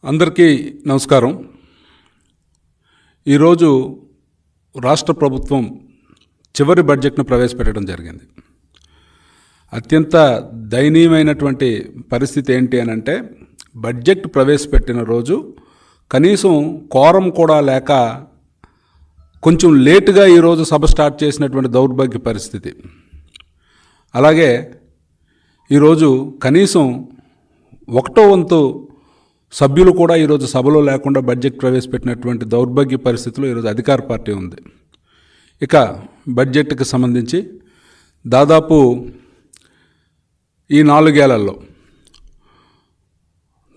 అందరికీ నమస్కారం. ఈరోజు రాష్ట్ర ప్రభుత్వం చివరి బడ్జెట్ను ప్రవేశపెట్టడం జరిగింది. అత్యంత దయనీయమైనటువంటి పరిస్థితి ఏంటి అని అంటే, బడ్జెట్ ప్రవేశపెట్టిన రోజు కనీసం కోరం కూడా లేక కొంచెం లేటుగా ఈరోజు సభ స్టార్ట్ చేసినటువంటి దౌర్భాగ్య పరిస్థితి. అలాగే ఈరోజు కనీసం 1/1 వంతు సభ్యులు కూడా ఈరోజు సభలో లేకుండా బడ్జెట్ ప్రవేశపెట్టినటువంటి దౌర్భాగ్య పరిస్థితిలో ఈరోజు అధికార పార్టీ ఉంది. ఇక బడ్జెట్కి సంబంధించి దాదాపు ఈ 4 ఏళ్లలో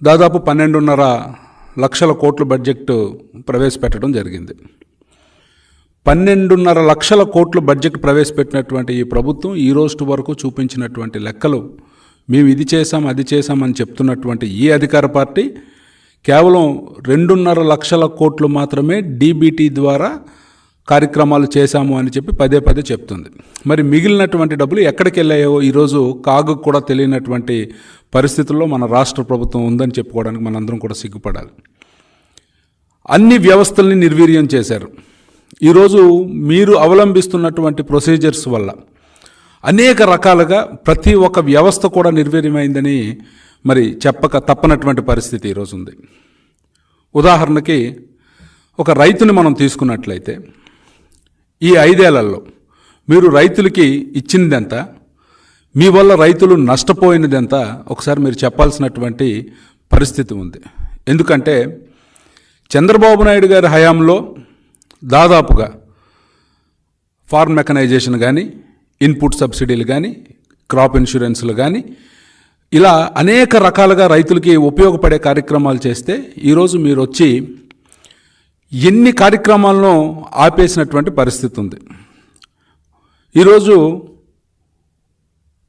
దాదాపు 12.5 లక్షల కోట్ల బడ్జెట్ ప్రవేశపెట్టడం జరిగింది. 12.5 లక్షల కోట్ల బడ్జెట్ ప్రవేశపెట్టినటువంటి ఈ ప్రభుత్వం ఈ రోజు వరకు చూపించినటువంటి లెక్కలు, మేము ఇది చేశాం అది చేశామని చెప్తున్నటువంటి ఈ అధికార పార్టీ కేవలం 2.5 లక్షల కోట్లు మాత్రమే డీబీటీ ద్వారా కార్యక్రమాలు చేశాము అని చెప్పి పదే పదే చెప్తుంది. మరి మిగిలినటువంటి డబ్బులు ఎక్కడికి వెళ్ళాయో ఈరోజు కాగు కూడా తెలియనటువంటి పరిస్థితుల్లో మన రాష్ట్ర ప్రభుత్వం ఉందని చెప్పుకోవడానికి మనందరం కూడా సిగ్గుపడాలి. అన్ని వ్యవస్థల్ని నిర్వీర్యం చేశారు. ఈరోజు మీరు అవలంబిస్తున్నటువంటి ప్రొసీజర్స్ వల్ల అనేక రకాలుగా ప్రతి ఒక్క వ్యవస్థ కూడా నిర్వీర్యమైందని మరి చెప్పక తప్పనటువంటి పరిస్థితి ఈరోజు ఉంది. ఉదాహరణకి ఒక రైతుని మనం తీసుకున్నట్లయితే ఈ 5 ఏళ్లలో మీరు రైతులకి ఇచ్చినదెంత, మీ వల్ల రైతులు నష్టపోయినదెంత ఒకసారి మీరు చెప్పాల్సినటువంటి పరిస్థితి ఉంది. ఎందుకంటే చంద్రబాబు నాయుడు గారి హయాంలో దాదాపుగా ఫార్మ్ మెకనైజేషన్ కానీ, ఇన్పుట్ సబ్సిడీలు కానీ, క్రాప్ ఇన్సూరెన్స్లు కానీ, ఇలా అనేక రకాలుగా రైతులకి ఉపయోగపడే కార్యక్రమాలు చేస్తే ఈరోజు మీరు వచ్చి ఎన్ని కార్యక్రమాలను ఆపేసినటువంటి పరిస్థితి ఉంది. ఈరోజు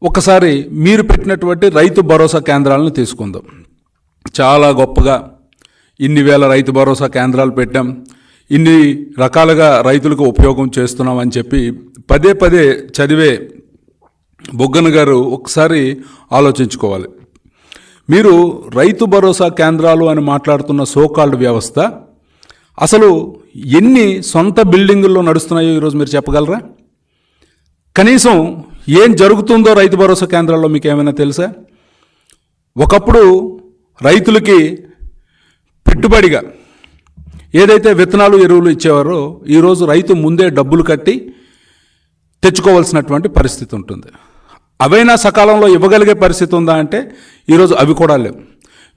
ఒకసారి మీరు పెట్టినటువంటి రైతు భరోసా కేంద్రాలను తీసుకుందాం. చాలా గొప్పగా ఇన్ని వేల రైతు భరోసా కేంద్రాలు పెట్టాం, ఇన్ని రకాలుగా రైతులకు ఉపయోగం చేస్తున్నాం అని చెప్పి పదే పదే చదివే బొగ్గన గారు ఒకసారి ఆలోచించుకోవాలి. మీరు రైతు భరోసా కేంద్రాలు అని మాట్లాడుతున్న సోకాల్డ్ వ్యవస్థ అసలు ఎన్ని సొంత బిల్డింగుల్లో నడుస్తున్నాయో ఈరోజు మీరు చెప్పగలరా? కనీసం ఏం జరుగుతుందో రైతు భరోసా కేంద్రాల్లో మీకు ఏమైనా తెలుసా? ఒకప్పుడు రైతులకి పెట్టుబడిగా ఏదైతే విత్తనాలు ఎరువులు ఇచ్చేవారో ఈరోజు రైతు ముందే డబ్బులు కట్టి తెచ్చుకోవాల్సినటువంటి పరిస్థితి ఉంటుంది. అవైనా సకాలంలో ఇవ్వగలిగే పరిస్థితి ఉందా అంటే ఈరోజు అవి కూడా లేవు.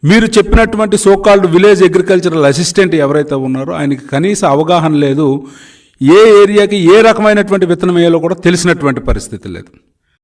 మీరు చెప్పినటువంటి సోకాల్డ్ విలేజ్ అగ్రికల్చరల్ అసిస్టెంట్ ఎవరైతే ఉన్నారో ఆయనకి కనీస అవగాహన లేదు. ఏ ఏరియాకి ఏ రకమైనటువంటి విత్తనం వేయాలో కూడా తెలిసినటువంటి పరిస్థితి లేదు.